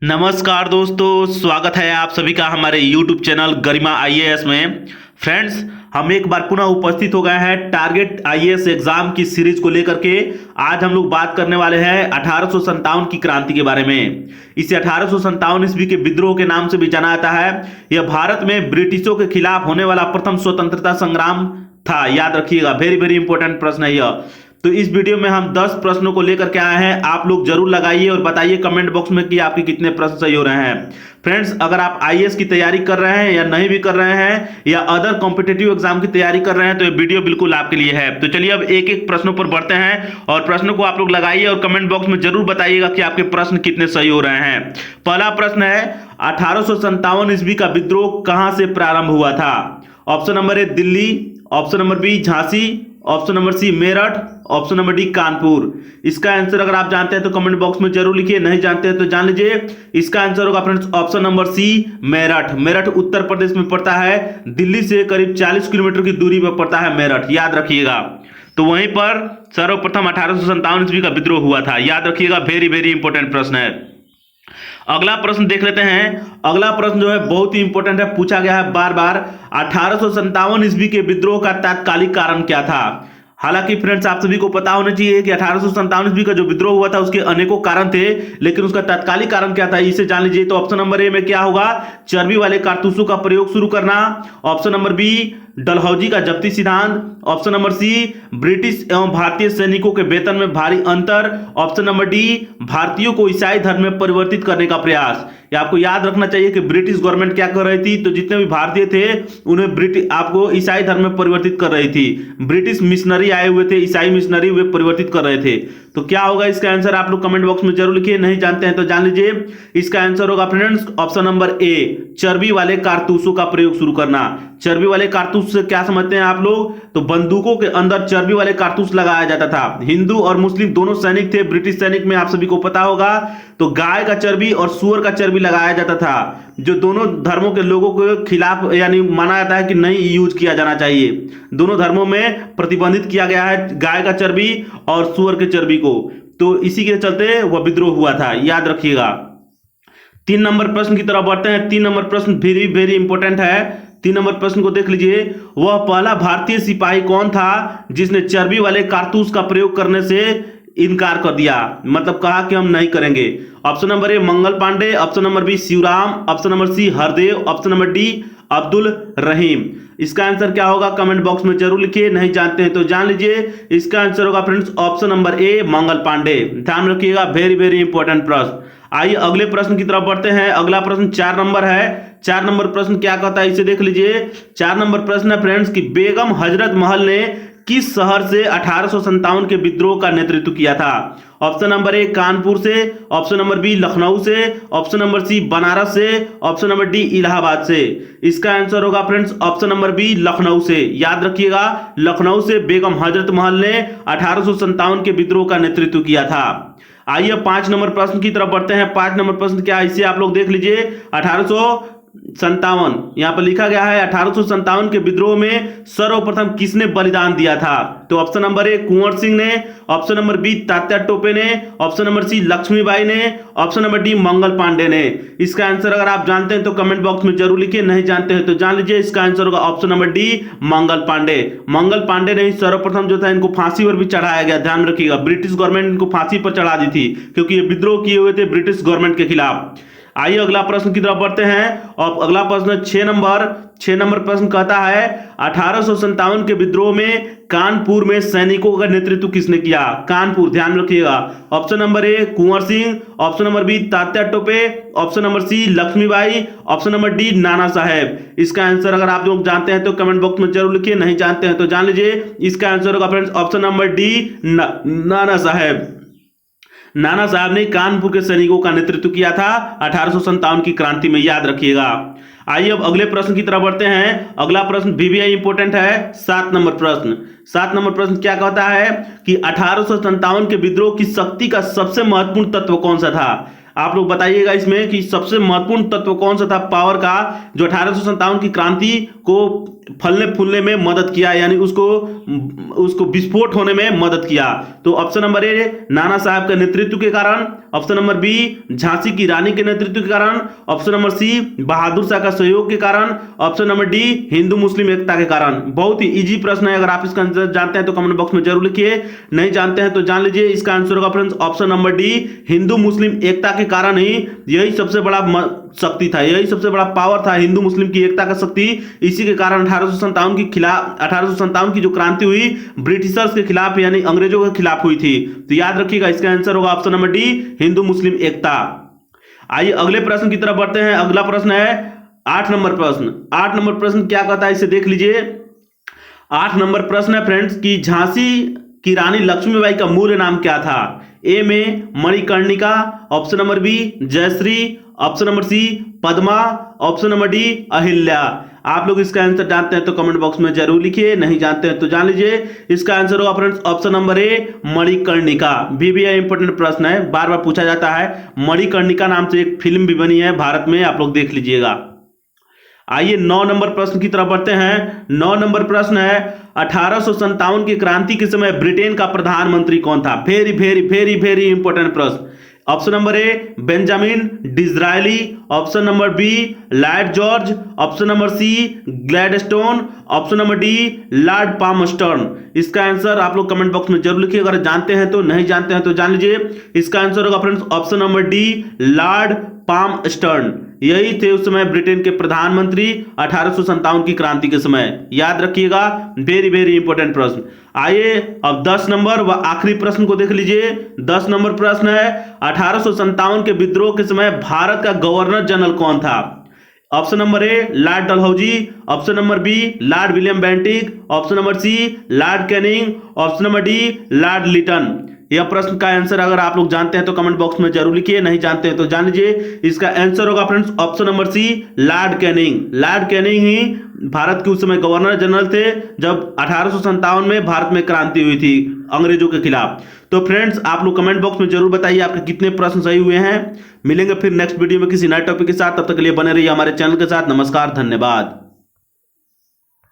नमस्कार दोस्तों, स्वागत है आप सभी का हमारे YouTube चैनल गरिमा आईएएस में। फ्रेंड्स, हम एक बार पुनः उपस्थित हो गए हैं टारगेट आईएएस एग्जाम की सीरीज को लेकर के। आज हम लोग बात करने वाले हैं 1857 की क्रांति के बारे में। इसे 1857 ईस्वी के विद्रोह के नाम से भी जाना जाता है। यह भारत में ब्रिटिशों के खिलाफ होने वाला प्रथम स्वतंत्रता संग्राम था। याद रखिएगा, वेरी वेरी इंपॉर्टेंट प्रश्न है यह। तो इस वीडियो में हम 10 प्रश्नों को लेकर के आए हैं। आप लोग जरूर लगाइए और बताइए कमेंट बॉक्स में कि आपके कितने प्रश्न सही हो रहे हैं। फ्रेंड्स, अगर आप आईएएस की तैयारी कर रहे हैं या नहीं भी कर रहे हैं या अदर कॉम्पिटिटिव एग्जाम की तैयारी कर रहे हैं तो ये वीडियो बिल्कुल आपके लिए है। तो चलिए अब एक एक प्रश्नों पर बढ़ते हैं और प्रश्नों को आप लोग लगाइए और कमेंट बॉक्स में जरूर बताइएगा कि आपके प्रश्न कितने सही हो रहे हैं। पहला प्रश्न है, 1857 ईस्वी का विद्रोह कहां से प्रारंभ हुआ था? Option number A Delhi, option number B Jhansi, option number C Meerut, option number D Kanpur. इसका आंसर अगर आप जानते हैं तो कमेंट बॉक्स में जरूर लिखिए, नहीं जानते हैं तो जान लीजिए। इसका आंसर होगा friends option number C Meerut. Meerut Uttar Pradesh में पड़ता है। दिल्ली से करीब 40 किलोमीटर की दूरी पर पड़ता है मेरठ, याद रखिएगा। तो वहीं पर सर्वप्रथम 1857 ईस्वी का विद्रोह हुआ था, याद रखिएगा। वेरी वेरी इंपॉर्टेंट प्रश्न है। अगला प्रश्न देख लेते हैं। अगला प्रश्न जो है बहुत ही इंपॉर्टेंट है, पूछा गया है बार बार। 1857 ईस्वी के विद्रोह का तात्कालिक कारण क्या था? हालांकि फ्रेंड्स, आप सभी को पता होना चाहिए कि 1857 ईस्वी का जो विद्रोह हुआ था उसके अनेकों कारण थे, लेकिन उसका तात्कालिक कारण क्या था इसे जान लीजिए। तो ऑप्शन नंबर ए में क्या होगा? चर्बी वाले कारतूसों का प्रयोग शुरू करना। ऑप्शन नंबर बी डलहौजी का जब्ती सिद्धांत। ऑप्शन नंबर सी ब्रिटिश एवं भारतीय सैनिकों के वेतन में भारी अंतर। ऑप्शन नंबर डी भारतीयों को ईसाई धर्म में परिवर्तित करने का प्रयास। ये आपको याद रखना चाहिए कि ब्रिटिश गवर्नमेंट क्या कर रही थी, तो जितने भी भारतीय थे उन्हें ब्रिटिश आपको ईसाई धर्म में परिवर्तित कर रही थी। ब्रिटिश मिशनरी आए हुए थे, ईसाई मिशनरी, वे परिवर्तित कर रहे थे। तो क्या होगा इसका आंसर? आप लोग कमेंट बॉक्स में जरूर लिखिए, नहीं जानते हैं तो जान लीजिए। इसका आंसर होगा फ्रेंड्स ऑप्शन नंबर ए चर्बी वाले कारतूसों का प्रयोग शुरू करना। चर्बी वाले कारतूस से क्या समझते हैं आप लोग? तो बंदूकों के अंदर चर्बी वाले कारतूस लगाया जाता था। हिंदू और मुस्लिम दोनों सैनिक थे ब्रिटिश सैनिक में, आप सभी को पता होगा। तो गाय का चर्बी और सुअर का चर्बी लगाया जाता था, जो दोनों धर्मों के लोगों के खिलाफ यानी माना जाता है कि नहीं यूज किया जाना चाहिए। दोनों धर्मों में प्रतिबंधित किया गया है गाय का चर्बी और सुअर के चर्बी को। तो इसी के चलते वह विद्रोह हुआ था, याद रखिएगा। 3 नंबर प्रश्न की तरफ बढ़ते हैं। 3 नंबर प्रश्न वेरी वेरी इंपॉर्टेंट है। 3 नंबर प्रश्न को देख लीजिए। वह पहला भारतीय सिपाही कौन था जिसने चर्बी वाले कारतूस का प्रयोग करने से इनकार कर दिया, मतलब कहा कि हम नहीं करेंगे? Option number A Mangal Pandey, option number B Shivram, option number C Hardev, option number D Abdul Rahim. इसका आंसर क्या होगा? कमेंट बॉक्स में जरूर लिखिए, नहीं जानते हैं तो जान लीजिए। इसका आंसर होगा friends option number A Mangal Pandey. ध्यान रखिएगा, वेरी वेरी इंपॉर्टेंट प्रश्न। आइए अगले प्रश्न की तरफ बढ़ते हैं। अगला प्रश्न 4 नंबर है। 4 नंबर प्रश्न क्या कहता है इसे देख लीजिए। 4 नंबर प्रश्न है फ्रेंड्स कि बेगम हजरत महल ने किस शहर से 1857 के विद्रोह का नेतृत्व किया था? ऑप्शन नंबर ए कानपुर से, ऑप्शन नंबर बी लखनऊ से, ऑप्शन नंबर सी बनारस से, ऑप्शन नंबर डी इलाहाबाद से। इसका आंसर होगा friends option number B Lucknow से। याद रखिएगा, लखनऊ से बेगम हजरत महल ने 1857 के विद्रोह का नेतृत्व किया था। आइए 5 नंबर प्रश्न की तरफ बढ़ते हैं। 5 नंबर प्रश्न क्या है इसे आप लोग देख लीजिए। 1857 यहां पर लिखा गया है 1857 के विद्रोह में सर्वप्रथम किसने बलिदान दिया था? तो option number A Kunwar Singh ने, option number B Tatya Tope ने, ऑप्शन नंबर सी लक्ष्मीबाई ने, option number D Mangal Pandey ने। इसका आंसर अगर आप जानते हैं तो कमेंट बॉक्स में जरूर लिखिए, नहीं जानते हैं तो जान लीजिए। इसका आंसर होगा option number D Mangal Pandey. मंगल पांडे ने सर्वप्रथम जो था इनको फांसी पर भी चढ़ाया गया, ध्यान रखिएगा। ब्रिटिश गवर्नमेंट इनको फांसी पर चढ़ा दी थी क्योंकि ये विद्रोह किए हुए थे ब्रिटिश गवर्नमेंट के खिलाफ। आइए अगला प्रश्न की तरफ बढ़ते हैं और अगला प्रश्न 6 नंबर प्रश्न कहता है 1857 के विद्रोह में कानपुर में सैनिकों का नेतृत्व किसने किया? कानपुर, ध्यान रखिएगा। Option number A Kunwar Singh, option number B Tatya Tope, option number C Laxmibai, option number D Nana Sahib. इसका आंसर अगर आप लोग जानते हैं तो कमेंट बॉक्स में जरूर लिखिए, नहीं जानते हैं तो जान लीजिए। इसका आंसर होगा friends option number D Nana साहेब। नाना साहब ने कानपुर के सैनिकों का नेतृत्व किया था 1857 की क्रांति में, याद रखिएगा। आइए अब अगले प्रश्न की तरफ बढ़ते हैं। अगला प्रश्न भी इंपॉर्टेंट है। 7 नंबर प्रश्न। 7 नंबर प्रश्न क्या कहता है कि 1857 के विद्रोह की शक्ति का सबसे महत्वपूर्ण तत्व कौन सा था? आप लोग बताइएगा इसमें कि सबसे महत्वपूर्ण तत्व कौन सा था पावर का, जो 1857 की क्रांति को फलने फूलने में मदद किया, यानी उसको विस्फोट होने में मदद किया? तो ऑप्शन नंबर ए नाना साहब के नेतृत्व के कारण, ऑप्शन नंबर बी झांसी की रानी के नेतृत्व के कारण, ऑप्शन नंबर सी बहादुर शाह का सहयोग के कारण, option number D Hindu Muslim एकता के कारण। बहुत ही इजी प्रश्न है, अगर आप इसका आंसर जानते हैं तो कमेंट बॉक्स में जरूर लिखिए, नहीं जानते हैं तो जान लीजिए। इसका आंसर होगा friends option number D, Hindu Muslim एकता के कारण ही, यही सबसे बड़ा शक्ति था, यही सबसे बड़ा पावर था हिंदू मुस्लिम की एकता का शक्ति। इसी के कारण 1857 की जो क्रांति हुई ब्रिटिशर्स के खिलाफ यानी अंग्रेजों के खिलाफ हुई थी। तो याद रखिएगा, इसका आंसर होगा option number D, Hindu Muslim एकता। आइए अगले प्रश्न की तरफ बढ़ते हैं। अगला प्रश्न है 8 नंबर प्रश्न। 8 नंबर प्रश्न क्या कहता है, इसे देख लीजिए। 8 नंबर प्रश्न है फ्रेंड्स कि झांसी की रानी लक्ष्मीबाई का मूल नाम क्या था? ए में Manikarnika, option number B Jayshree, option number C Padma, option number D Ahilya. आप लोग इसका आंसर जानते हैं तो कमेंट बॉक्स में जरूर लिखिए, नहीं जानते हैं तो जान लीजिए। इसका आंसर होगा फ्रेंड्स ऑप्शन नंबर ए मणिकर्णिका। भी इंपॉर्टेंट प्रश्न है, बार बार पूछा जाता है। मणिकर्णिका नाम से एक फिल्म भी बनी है भारत में, आप लोग देख लीजिएगा। आइए 9 नंबर प्रश्न की तरफ बढ़ते हैं। 9 नंबर प्रश्न है 1857 की क्रांति के समय ब्रिटेन का प्रधानमंत्री कौन था? Very very very very important प्रश्न। Option number A Benjamin Disraeli, option number B Lord George, option number C Gladstone, option number D Lord Palmerston. इसका आंसर आप लोग कमेंट बॉक्स में जरूर लिखिए, अगर जानते हैं तो, नहीं जानते हैं तो जान लीजिए। इसका आंसर होगा friends option number D Lord Palmerston. यही थे उस समय ब्रिटेन के प्रधानमंत्री 1857 की क्रांति के समय, याद रखिएगा, वेरी वेरी इंपॉर्टेंट प्रश्न। आइए अब 10 नंबर व आखिरी प्रश्न को देख लीजिए। 10 नंबर प्रश्न है 1857 के विद्रोह के समय भारत का गवर्नर जनरल कौन था? Option number A Lord Dalhousie, option number B Lord William Bentinck, option number C Lord Canning, option number D Lord Lytton. यह प्रश्न का आंसर अगर आप लोग जानते हैं तो कमेंट बॉक्स में जरूर लिखिए, नहीं जानते हैं तो जान लीजिए। इसका आंसर होगा friends option number C Lord Canning. Lord Canning ही भारत के उस समय गवर्नर जनरल थे जब 1857 में भारत में क्रांति हुई थी अंग्रेजों के खिलाफ। तो फ्रेंड्स आप लोग कमेंट बॉक्स में जरूर बताइए आपके कितने प्रश्न सही हुए हैं। मिलेंगे फिर नेक्स्ट वीडियो में किसी नए टॉपिक के साथ, तब तक के लिए बने रहिए हमारे चैनल के साथ। नमस्कार, धन्यवाद।